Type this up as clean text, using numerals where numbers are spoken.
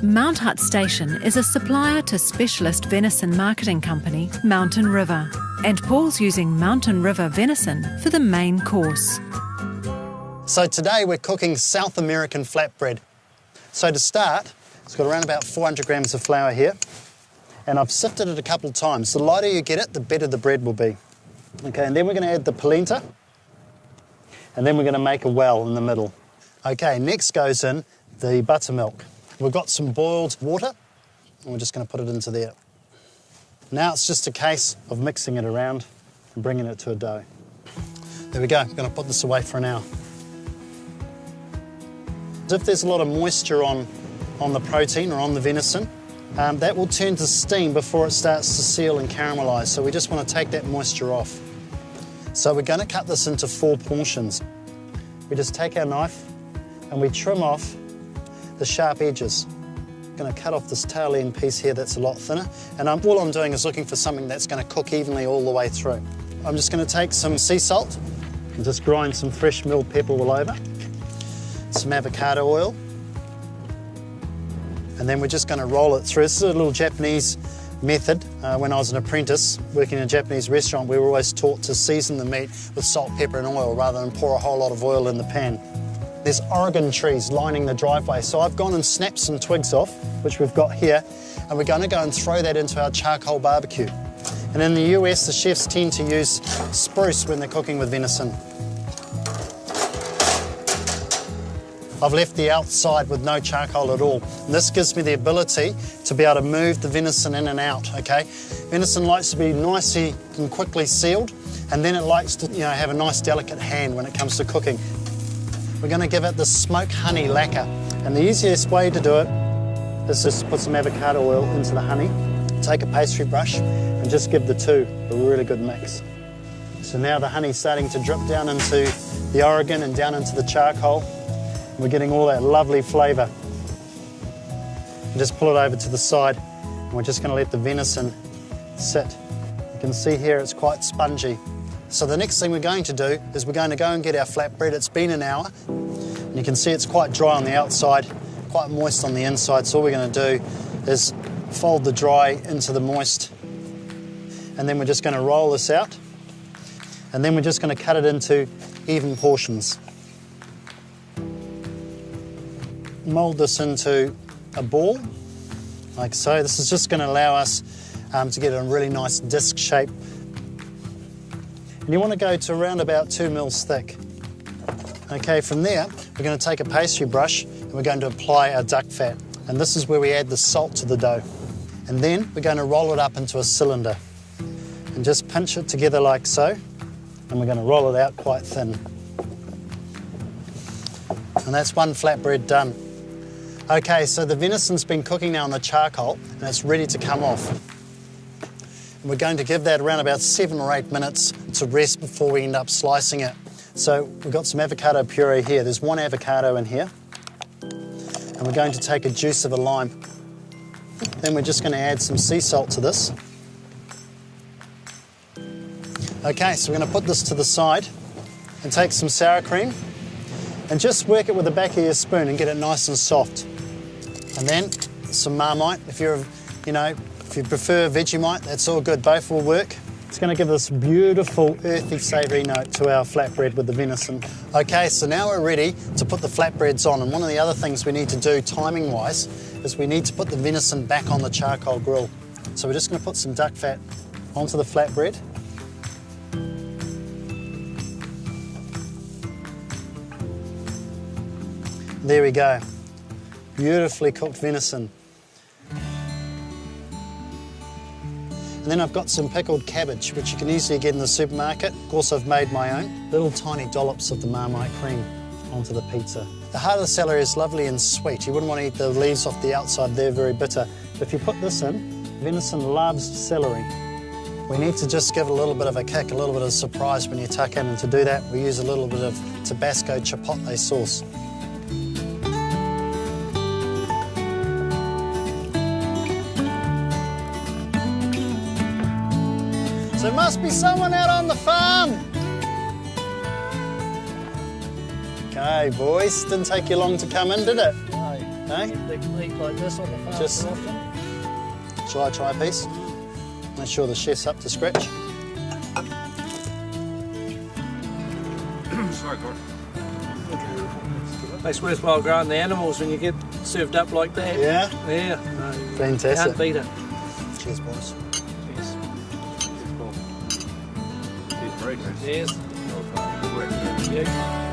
Mount Hutt Station is a supplier to specialist venison marketing company Mountain River, and Paul's using Mountain River venison for the main course. So today we're cooking South American flatbread. So to start, it's got around about 400 grams of flour here, and I've sifted it a couple of times. The lighter you get it, the better the bread will be. Okay, and then we're going to add the polenta, and then we're going to make a well in the middle. Okay, next goes in the buttermilk. We've got some boiled water, and we're just going to put it into there. Now it's just a case of mixing it around and bringing it to a dough. There we go, I'm going to put this away for an hour. If there's a lot of moisture on the protein or on the venison, that will turn to steam before it starts to seal and caramelise, so we just want to take that moisture off. So we're going to cut this into 4 portions. We just take our knife and we trim off the sharp edges. I'm going to cut off this tail end piece here that's a lot thinner, and all I'm doing is looking for something that's going to cook evenly all the way through. I'm just going to take some sea salt and just grind some fresh milled pepper all over, some avocado oil, and then we're just going to roll it through. This is a little Japanese method. When I was an apprentice working in a Japanese restaurant, we were always taught to season the meat with salt, pepper and oil rather than pour a whole lot of oil in the pan. There's Oregon trees lining the driveway, so I've gone and snapped some twigs off, which we've got here, and we're going to go and throw that into our charcoal barbecue. And in the US, the chefs tend to use spruce when they're cooking with venison. I've left the outside with no charcoal at all. And this gives me the ability to be able to move the venison in and out, okay? Venison likes to be nicely and quickly sealed, and then it likes to, have a nice delicate hand when it comes to cooking. We're going to give it the smoked honey lacquer. And the easiest way to do it is just put some avocado oil into the honey, take a pastry brush, and just give the two a really good mix. So now the honey's starting to drip down into the Oregon and down into the charcoal. We're getting all that lovely flavour. And just pull it over to the side, and we're just going to let the venison sit. You can see here it's quite spongy. So the next thing we're going to do is we're going to go and get our flatbread. It's been an hour. And you can see it's quite dry on the outside, quite moist on the inside. So all we're going to do is fold the dry into the moist. And then we're just going to roll this out. And then we're just going to cut it into even portions. Mould this into a ball, like so. This is just going to allow us to get a really nice disc shape. And you want to go to around about 2 mils thick. Okay, from there, we're going to take a pastry brush and we're going to apply our duck fat. And this is where we add the salt to the dough. And then we're going to roll it up into a cylinder and just pinch it together like so. And we're going to roll it out quite thin. And that's one flatbread done. Okay, so the venison's been cooking now on the charcoal and it's ready to come off. And we're going to give that around about 7 or 8 minutes to rest before we end up slicing it. So we've got some avocado puree here. There's 1 avocado in here. And we're going to take a juice of a lime. Then we're just going to add some sea salt to this. Okay, so we're going to put this to the side and take some sour cream and just work it with the back of your spoon and get it nice and soft. And then some Marmite. If you prefer Vegemite, that's all good. Both will work. It's going to give this beautiful, earthy, savoury note to our flatbread with the venison. Okay, so now we're ready to put the flatbreads on. And one of the other things we need to do, timing-wise, is we need to put the venison back on the charcoal grill. So we're just going to put some duck fat onto the flatbread. There we go. Beautifully cooked venison. And then I've got some pickled cabbage, which you can easily get in the supermarket. Of course, I've made my own. Little tiny dollops of the Marmite cream onto the pizza. The heart of the celery is lovely and sweet. You wouldn't want to eat the leaves off the outside, they're very bitter. But if you put this in, venison loves celery. We need to just give it a little bit of a kick, a little bit of surprise when you tuck in, and to do that, we use a little bit of Tabasco chipotle sauce. So there must be someone out on the farm. Okay, boys, didn't take you long to come in, did it? No. Eh? They can eat like this on the farm Just- so often. Shall I try a piece? Make sure the chef's up to scratch. Sorry, God. It's worthwhile growing the animals when you get served up like that. Yeah? Yeah. No, Fantastic. can't beat it. Cheers, boys. Yes. Cheers, very good. Yes. Well done. Good work. Yeah.